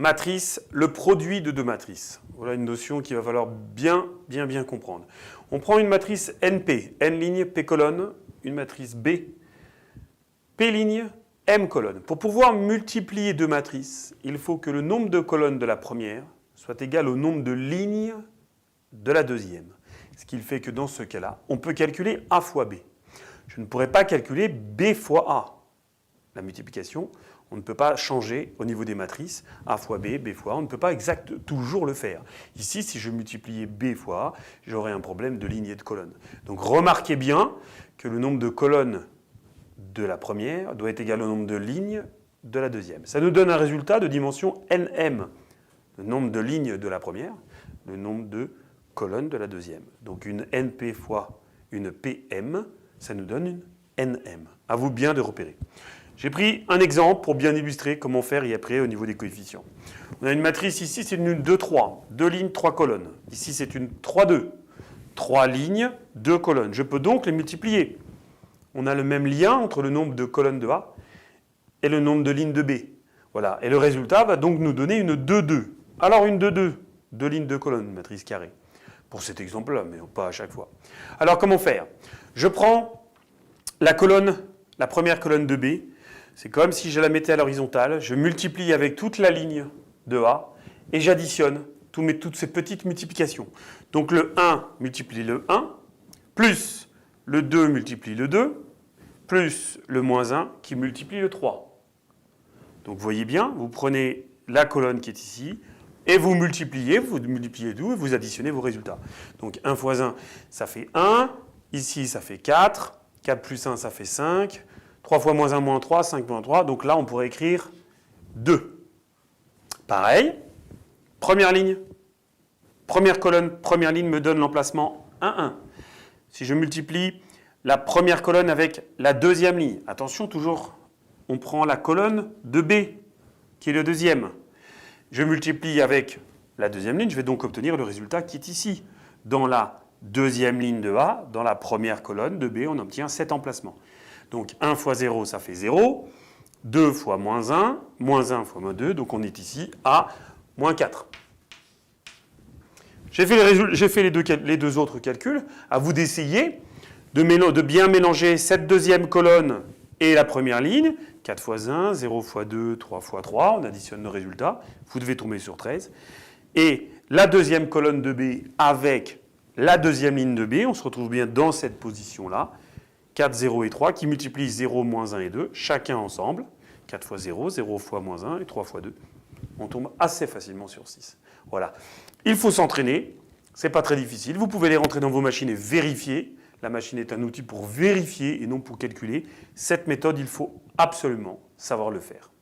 matrice, le produit de deux matrices. Voilà une notion qu'il va falloir bien comprendre. On prend une matrice NP, N ligne, P colonne, une matrice B, P ligne, M colonne. Pour pouvoir multiplier deux matrices, il faut que le nombre de colonnes de la première soit égal au nombre de lignes de la deuxième. Ce qui fait que dans ce cas-là, on peut calculer A fois B. Je ne pourrais pas calculer B fois A. La multiplication, on ne peut pas changer au niveau des matrices, A fois B, B fois A, on ne peut pas toujours le faire. Ici, si je multipliais B fois A, j'aurais un problème de ligne et de colonne. Donc remarquez bien que le nombre de colonnes de la première doit être égal au nombre de lignes de la deuxième. Ça nous donne un résultat de dimension NM, le nombre de lignes de la première, le nombre de colonnes de la deuxième. Donc une NP fois une PM, ça nous donne une NM. À vous bien de repérer. J'ai pris un exemple pour bien illustrer comment faire et après au niveau des coefficients. On a une matrice ici, c'est une 2-3, 2 lignes, 3 colonnes. Ici, c'est une 3-2, 3 lignes, 2 colonnes. Je peux donc les multiplier. On a le même lien entre le nombre de colonnes de A et le nombre de lignes de B. Voilà. Et le résultat va donc nous donner une 2-2. Alors une 2-2, 2 lignes, 2 colonnes, matrice carrée. Pour cet exemple-là, mais pas à chaque fois. Alors comment faire? Je prends la première colonne de B. C'est comme si je la mettais à l'horizontale. Je multiplie avec toute la ligne de A et j'additionne toutes ces petites multiplications. Donc le 1 multiplie le 1, plus le 2 multiplie le 2, plus le moins 1 qui multiplie le 3. Donc vous voyez bien, vous prenez la colonne qui est ici et vous multipliez tout et vous additionnez vos résultats. Donc 1 fois 1, ça fait 1. Ici, ça fait 4. 4 plus 1, ça fait 5. 3 fois moins 1, moins 3, 5 moins 3. Donc là, on pourrait écrire 2. Pareil, première ligne. Première colonne, première ligne me donne l'emplacement 1, 1. Si je multiplie la première colonne avec la deuxième ligne, attention toujours, on prend la colonne de B, qui est le deuxième. Je multiplie avec la deuxième ligne, je vais donc obtenir le résultat qui est ici. Dans la deuxième ligne de A, dans la première colonne de B, on obtient cet emplacement. Donc 1 fois 0, ça fait 0. 2 fois moins 1 fois moins 2, donc on est ici à moins 4. J'ai fait les deux autres calculs. À vous d'essayer de bien mélanger cette deuxième colonne et la première ligne. 4 fois 1, 0 fois 2, 3 fois 3. On additionne nos résultats. Vous devez tomber sur 13. Et la deuxième colonne de B avec la deuxième ligne de B, on se retrouve bien dans cette position-là. 4, 0 et 3 qui multiplient 0, moins 1 et 2, chacun ensemble. 4 fois 0, 0 fois moins 1 et 3 fois 2. On tombe assez facilement sur 6. Voilà. Il faut s'entraîner. Ce n'est pas très difficile. Vous pouvez les rentrer dans vos machines et vérifier. La machine est un outil pour vérifier et non pour calculer. Cette méthode, il faut absolument savoir le faire.